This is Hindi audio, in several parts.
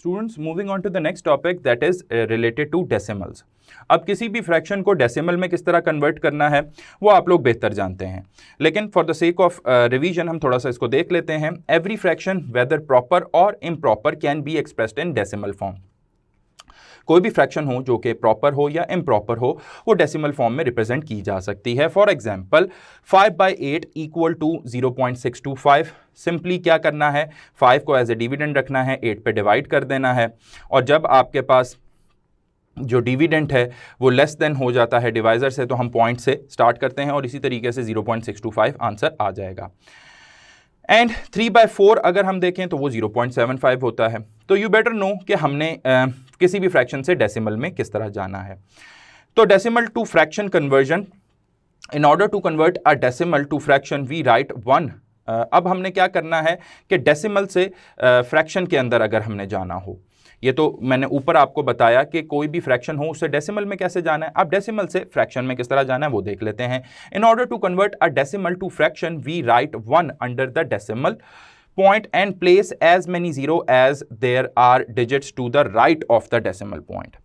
Students moving on to the next topic that is related to decimals. अब किसी भी फ्रैक्शन को डेसिमल में किस तरह कन्वर्ट करना है वो आप लोग बेहतर जानते हैं, लेकिन for the sake of revision हम थोड़ा सा इसको देख लेते हैं। एवरी फ्रैक्शन वेदर प्रॉपर और improper can be expressed in decimal form. कोई भी फ्रैक्शन हो जो कि प्रॉपर हो या इम्प्रॉपर हो वो डेसिमल फॉर्म में रिप्रेजेंट की जा सकती है। For example 5/8 equal to 0.625। Simply क्या करना है, 5 को एज ए डिविडेंड रखना है, 8 पे डिवाइड कर देना है, और जब आपके पास जो डिविडेंड है वो लेस देन हो जाता है डिवाइजर से तो हम पॉइंट से स्टार्ट करते हैं और इसी तरीके से 0.625 आंसर आ जाएगा। एंड 3/4 अगर हम देखें तो वो 0.75 होता है। तो यू बेटर नो कि हमने किसी भी फ्रैक्शन से डेसिमल में किस तरह जाना है। तो decimal to fraction conversion, in order to convert a decimal to fraction we write 1। अब हमने क्या करना है कि डेसिमल से फ्रैक्शन के अंदर अगर हमने जाना हो, ये तो मैंने ऊपर आपको बताया कि कोई भी फ्रैक्शन हो उससे डेसिमल में कैसे जाना है। अब डेसिमल से फ्रैक्शन में किस तरह जाना है वो देख लेते हैं। In order to convert a decimal to fraction we write 1 under the decimal point and place as many zero as there are digits to the right of the decimal point।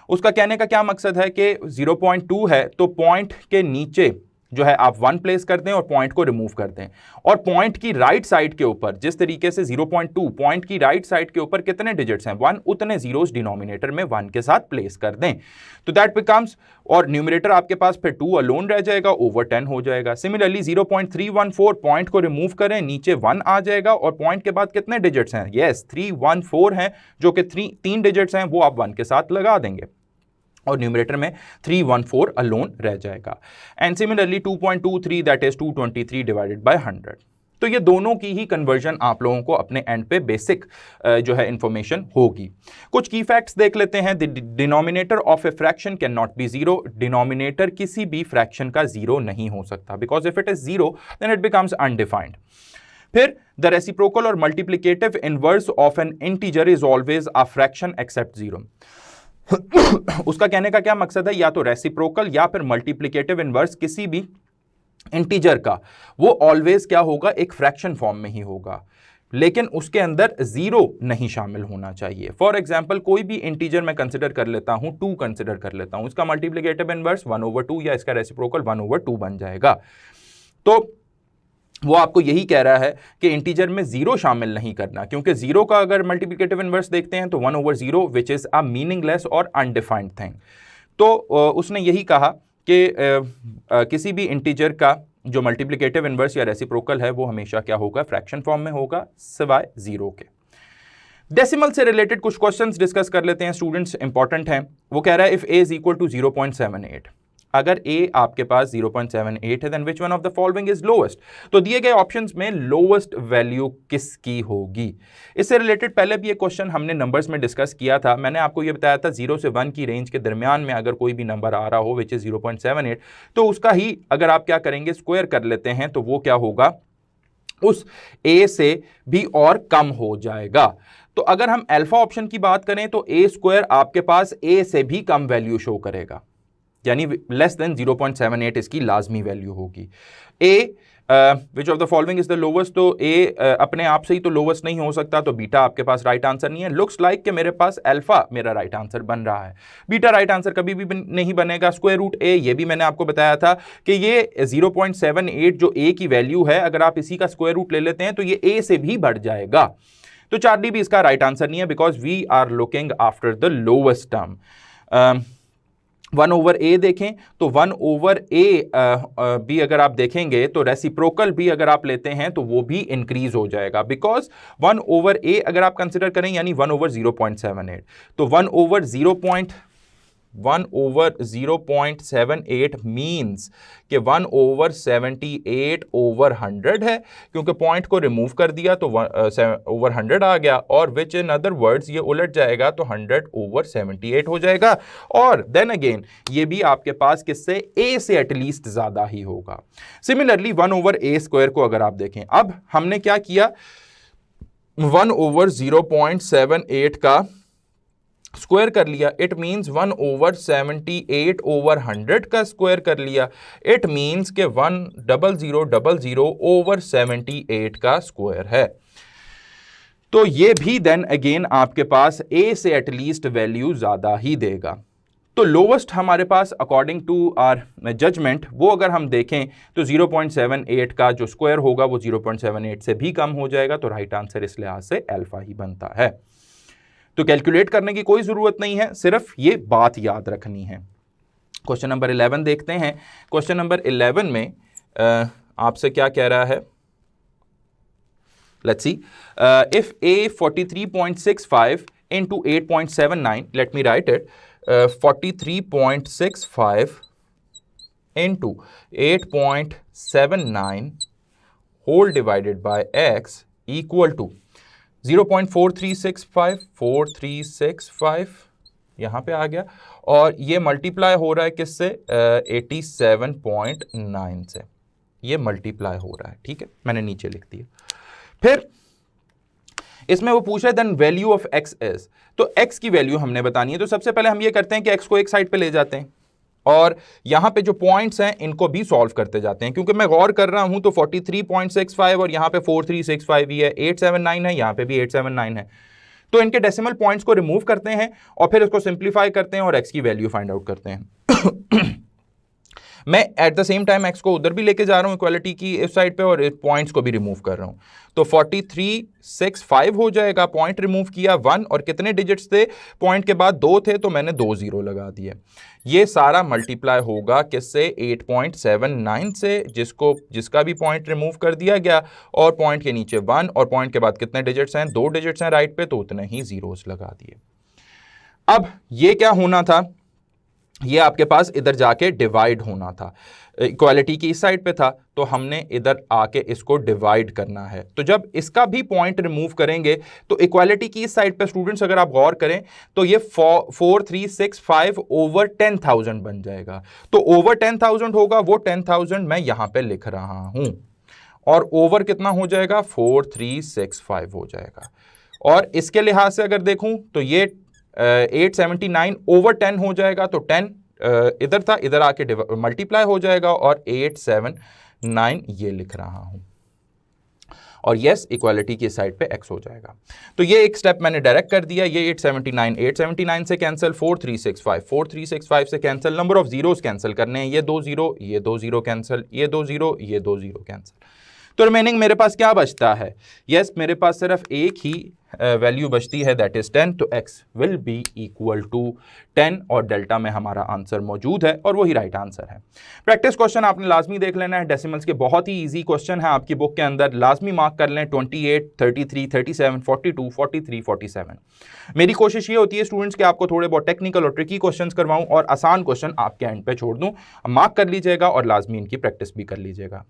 उसका कहने का क्या मकसद है कि 0.2 है तो पॉइंट के नीचे जो है आप 1 प्लेस कर दें और पॉइंट को रिमूव कर दें, और पॉइंट की राइट साइड के ऊपर जिस तरीके से 0.2 पॉइंट की राइट साइड के ऊपर कितने डिजिट्स हैं 1, उतने जीरोस डिनोमिनेटर में 1 के साथ प्लेस कर दें तो दैट बिकम्स, और न्यूमरेटर आपके पास फिर 2 अलोन रह जाएगा, ओवर 10 हो जाएगा। सिमिलरली 0.314 पॉइंट को रिमूव करें, नीचे 1 आ जाएगा और पॉइंट के बाद कितने डिजिट्स हैं, यस 314 हैं, जो कि 3 डिजिट्स हैं वो आप 1 के साथ लगा देंगे और न्यूमरेटर में 314 अलोन रह जाएगा। And similarly 2.23 that is 223 divided by 100। तो ये दोनों की ही कन्वर्जन आप लोगों को अपने एंड पे बेसिक जो है इंफॉर्मेशन होगी। कुछ की फैक्ट्स देख लेते हैं। The denominator of a fraction can not be zero. Denominator किसी भी फ्रैक्शन का जीरो नहीं हो सकता, because if it is zero then it becomes undefined. फिर द रेसिप्रोकल और multiplicative inverse of an integer is always a fraction except zero. उसका कहने का क्या मकसद है, या तो रेसिप्रोकल या फिर मल्टीप्लिकेटिव इनवर्स किसी भी इंटीजर का वो ऑलवेज क्या होगा, एक फ्रैक्शन फॉर्म में ही होगा, लेकिन उसके अंदर जीरो नहीं शामिल होना चाहिए। फॉर एग्जाम्पल कोई भी इंटीजर मैं कंसिडर कर लेता हूं, 2 कंसिडर कर लेता हूं, इसका मल्टीप्लिकेटिव इनवर्स 1/2 या इसका रेसिप्रोकल 1/2 बन जाएगा। तो वो आपको यही कह रहा है कि इंटीजर में जीरो शामिल नहीं करना, क्योंकि जीरो का अगर मल्टीप्लिकेटिव इनवर्स देखते हैं तो 1/0 विच इज अ मीनिंगलेस और अनडिफाइंड थिंग। तो उसने यही कहा कि किसी भी इंटीजर का जो मल्टीप्लिकेटिव इनवर्स या रेसिप्रोकल है वो हमेशा क्या होगा, फ्रैक्शन फॉर्म में होगा, सिवाय जीरो के। डेसिमल से रिलेटेड कुछ क्वेश्चंस डिस्कस कर लेते हैं स्टूडेंट्स, इंपॉर्टेंट हैं। वो कह रहा है if a is equal to 0.78, अगर a आपके पास 0.78 है then which one of the following is lowest. तो दिए गए ऑप्शंस में लोएस्ट वैल्यू किसकी होगी। इससे रिलेटेड पहले भी एक क्वेश्चन हमने नंबर्स में डिस्कस किया था। मैंने आपको ये बताया था 0 से 1 की रेंज के दरमियान में अगर कोई भी नंबर आ रहा हो विच इज 0.78 तो उसका ही अगर आप क्या करेंगे, स्क्वायर कर लेते हैं तो वो क्या होगा, उस a से भी और कम हो जाएगा। तो अगर हम अल्फा ऑप्शन की बात करें तो a स्क्वायर आपके पास a से भी कम वैल्यू शो करेगा, यानी लेस देन 0.78 इसकी लाजमी वैल्यू होगी। A which of the following is the lowest, तो ए अपने आप से ही तो लोवेस्ट नहीं हो सकता, तो बीटा आपके पास राइट आंसर नहीं है। लुक्स लाइक कि मेरे पास अल्फा मेरा राइट आंसर बन रहा है, बीटा राइट आंसर कभी भी नहीं बनेगा। स्क्वायर रूट ए, ये भी मैंने आपको बताया था कि ये 0.78 जो ए की वैल्यू है, अगर आप इसी का स्क्वायर रूट ले लेते हैं तो ये ए से भी बढ़ जाएगा। तो चार्ली भी इसका राइट आंसर नहीं है, because we are looking after the lowest term. 1/a देखें तो 1/a भी अगर आप देखेंगे तो रेसिप्रोकल भी अगर आप लेते हैं तो वो भी इंक्रीज हो जाएगा, बिकॉज 1/a अगर आप कंसिडर करें यानी 1/0.78, तो 1/0.78 मीन्स कि 1/78/100 है, क्योंकि पॉइंट को रिमूव कर दिया तो 100 आ गया, और विच इन अदर वर्ड्स ये उलट जाएगा तो 100/78 हो जाएगा। और देन अगेन ये भी आपके पास किससे, a से एटलीस्ट ज्यादा ही होगा। सिमिलरली 1/a² को अगर आप देखें, अब हमने क्या किया, 1/0.78 का स्क्वायर कर लिया, इट मींस 1/78/100 का स्क्वायर कर लिया, इट मींस के 10000/78 का स्क्वायर है। तो ये भी देन अगेन आपके पास ए से एटलीस्ट वैल्यू ज्यादा ही देगा। तो लोवेस्ट हमारे पास अकॉर्डिंग टू आर जजमेंट वो अगर हम देखें तो 0.78 का जो स्क्वायर होगा वो 0.78 से भी कम हो जाएगा। तो राइट आंसर इस लिहाज से अल्फा ही बनता है। तो कैलकुलेट करने की कोई जरूरत नहीं है, सिर्फ ये बात याद रखनी है। क्वेश्चन नंबर 11 देखते हैं। क्वेश्चन नंबर 11 में आपसे क्या कह रहा है, let's see, if a 43.65 into 8.79, let me write it, 43.65 into 8.79 whole divided by x equal to 0.4365 यहां पे आ गया, और ये मल्टीप्लाई हो रहा है किससे, 87.9 से, ये मल्टीप्लाई हो रहा है। ठीक है, मैंने नीचे लिख दिया। फिर इसमें वो पूछ रहा है then value of x is, तो एक्स की वैल्यू हमने बतानी है। तो सबसे पहले हम ये करते हैं कि एक्स को एक साइड पे ले जाते हैं और यहां पे जो पॉइंट्स हैं इनको भी सॉल्व करते जाते हैं। क्योंकि मैं गौर कर रहा हूं तो 43.65 और यहां पे 4365 ही है, 879 है, यहां पे भी 879 है। तो इनके डेसिमल पॉइंट्स को रिमूव करते हैं और फिर इसको सिंप्लीफाई करते हैं और एक्स की वैल्यू फाइंड आउट करते हैं। मैं at the same time x को उधर भी लेके जा रहा हूं इक्वालिटी की इस साइड पे और पॉइंट्स को भी रिमूव कर रहा हूं। तो 4365 हो जाएगा, पॉइंट रिमूव किया 1 और कितने डिजिट्स थे, पॉइंट के बाद 2 थे तो मैंने 2 जीरो लगा दिए। ये सारा मल्टीप्लाई होगा किससे, 8.79 से, जिसका भी पॉइंट रिमूव कर दिया गया, और पॉइंट के नीचे 1 और पॉइंट के बाद कितने डिजिट्स हैं, 2 डिजिट्स हैं राइट पे, तो उतने ही जीरोस लगा दिए। अब ये क्या होना था, ये आपके पास इधर जाके डिवाइड होना था। इक्वालिटी की इस साइड पे था तो हमने इधर आके इसको डिवाइड करना है। तो जब इसका भी पॉइंट रिमूव करेंगे तो इक्वालिटी की इस साइड पे स्टूडेंट्स अगर आप गौर करें तो ये 4365 ओवर 10,000 बन जाएगा। तो ओवर 10,000 होगा, वो 10,000 मैं यहां पे लिख रहा हूं, और ओवर कितना हो जाएगा, 4365 हो जाएगा। और इसके लिहाज से अगर देखूं तो ये 879 ओवर 10 हो जाएगा। तो 10 इधर था, इधर आके मल्टीप्लाई हो जाएगा और 879 ये लिख रहा हूं, और यस इक्वालिटी की साइड पे x हो जाएगा। तो ये एक स्टेप मैंने डायरेक्ट कर दिया। ये 879 से कैंसिल, 4365 से cancel, number of zeros cancel करने हैं, ये 2 जीरो, ये 2 जीरो कैंसिल, ये 2 जीरो, ये 2 जीरो कैंसिल। तो रिमेनिंग मेरे पास क्या बचता है, यस मेरे पास सिर्फ एक ही वैल्यू बचती है, दैट इज 10। तो x will be equal to 10 और डेल्टा में हमारा आंसर मौजूद है और वही राइट आंसर है। प्रैक्टिस क्वेश्चन आपने लाजमी देख लेना है, डेसिमल्स के बहुत ही इजी क्वेश्चन है आपकी बुक के अंदर, लाजमी मार्क कर लें। 28, 33, 37, 42, 43, 47। मेरी कोशिश ये होती है स्टूडेंट्स के आपको थोड़े बहुत टेक्निकल और ट्रिकी क्वेश्चंस करवाऊं और आसान क्वेश्चन आपके एंड पे छोड़ दूं। मार्क कर लीजिएगा और लाजमी इनकी प्रैक्टिस भी कर लीजिएगा।